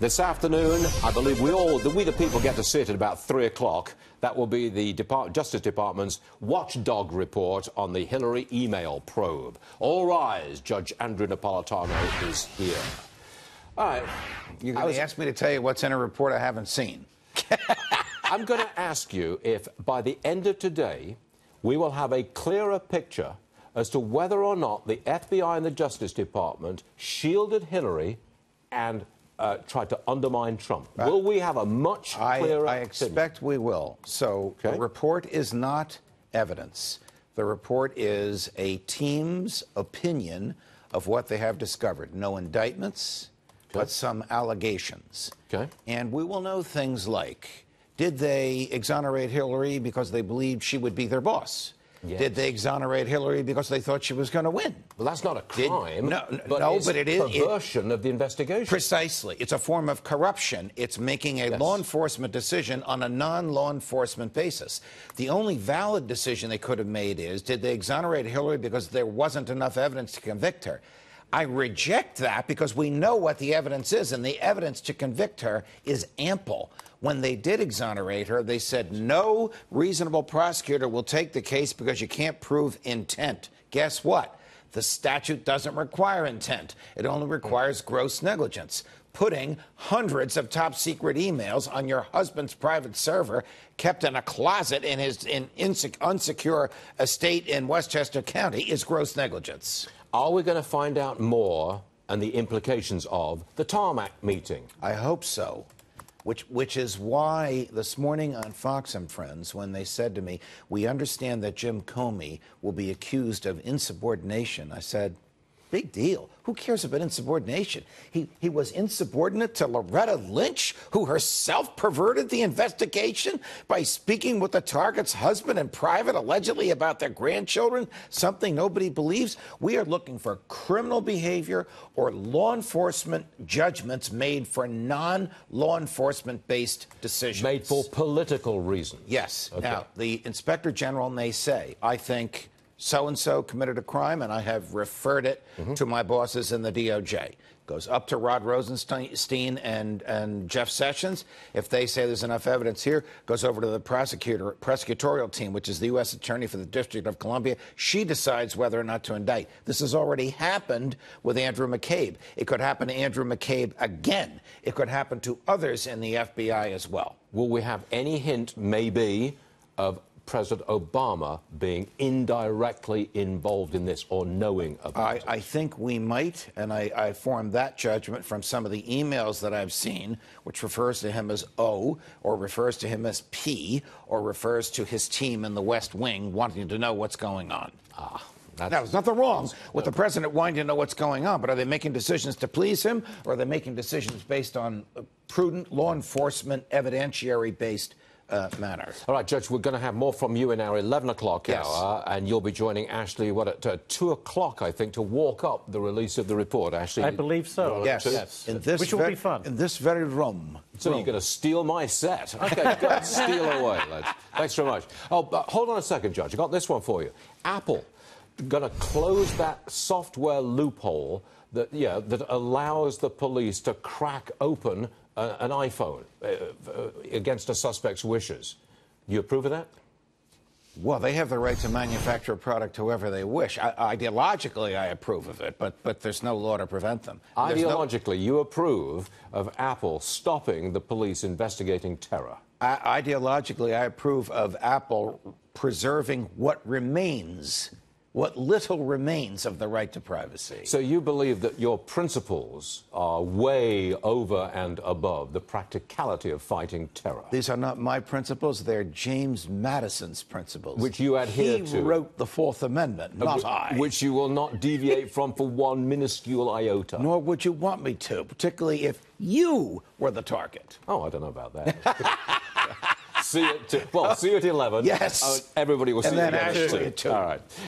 This afternoon, I believe we the people get to sit at about 3 o'clock. That will be the Justice Department's watchdog report on the Hillary email probe. All rise, Judge Andrew Napolitano is here. All right. You're going to ask me to tell you what's in a report I haven't seen. I'm going to ask you if, by the end of today, we will have a clearer picture as to whether or not the FBI and the Justice Department shielded Hillary and tried to undermine Trump. Will we have a much clearer I expect we will. So the report is not evidence. The report is a team's opinion of what they have discovered. No indictments, but some allegations. And we will know things like, did they exonerate Hillary because they believed she would be their boss? Yes. Did they exonerate Hillary because they thought she was going to win? Well, that's not a crime. But it is perversion of the investigation. Precisely. It's a form of corruption. It's making a law enforcement decision on a non-law enforcement basis. The only valid decision they could have made is, did they exonerate Hillary because there wasn't enough evidence to convict her? I reject that because we know what the evidence is, and the evidence to convict her is ample. When they did exonerate her, they said no reasonable prosecutor will take the case because you can't prove intent. Guess what? The statute doesn't require intent. It only requires gross negligence. Putting hundreds of top-secret emails on your husband's private server kept in a closet in his unsecure estate in Westchester County is gross negligence. Are we going to find out more and the implications of the tarmac meeting? I hope so. Which is why this morning on Fox and Friends, when they said to me, we understand that Jim Comey will be accused of insubordination, I said, big deal. Who cares about insubordination? He was insubordinate to Loretta Lynch, who herself perverted the investigation by speaking with the target's husband in private, allegedly about their grandchildren, something nobody believes. We are looking for criminal behavior or law enforcement judgments made for non-law enforcement-based decisions. Made for political reasons. Yes. Okay. Now, the Inspector General may say, I think so-and-so committed a crime, and I have referred it to my bosses in the DOJ. Goes up to Rod Rosenstein and Jeff Sessions. If they say there's enough evidence here, goes over to the prosecutorial team, which is the U.S. Attorney for the District of Columbia. She decides whether or not to indict. This has already happened with Andrew McCabe. It could happen to Andrew McCabe again. It could happen to others in the FBI as well. Will we have any hint, maybe, of President Obama being indirectly involved in this or knowing about it? I think we might, and I formed that judgment from some of the emails that I've seen, which refers to him as O, or refers to him as P, or refers to his team in the West Wing wanting to know what's going on. Now, there's nothing wrong with the president wanting to know what's going on, but are they making decisions to please him, or are they making decisions based on prudent law enforcement, evidentiary-based manner? All right, Judge, we're going to have more from you in our 11 o'clock hour, and you'll be joining Ashley, at 2 o'clock, I think, to walk up the release of the report. Ashley? I believe so. Yes. Which will be fun. In this very room. So you're going to steal my set. Okay, go steal away, lads. Thanks very much. Oh, but hold on a second, Judge. I got this one for you. Apple going to close that software loophole that allows the police to crack open an iPhone against a suspect's wishes. Do you approve of that? Well, they have the right to manufacture a product however they wish. Ideologically, I approve of it, but there's no law to prevent them. Ideologically, you approve of Apple stopping the police investigating terror? Ideologically, I approve of Apple preserving what little remains of the right to privacy. So you believe that your principles are way over and above the practicality of fighting terror? These are not my principles. They're James Madison's principles. Which you adhere to. He wrote the Fourth Amendment, not I. Which you will not deviate from for one minuscule iota. Nor would you want me to, particularly if you were the target. Oh, I don't know about that. See you at 11. Yes. Everybody will see you again. And then Ashley at 2. All right.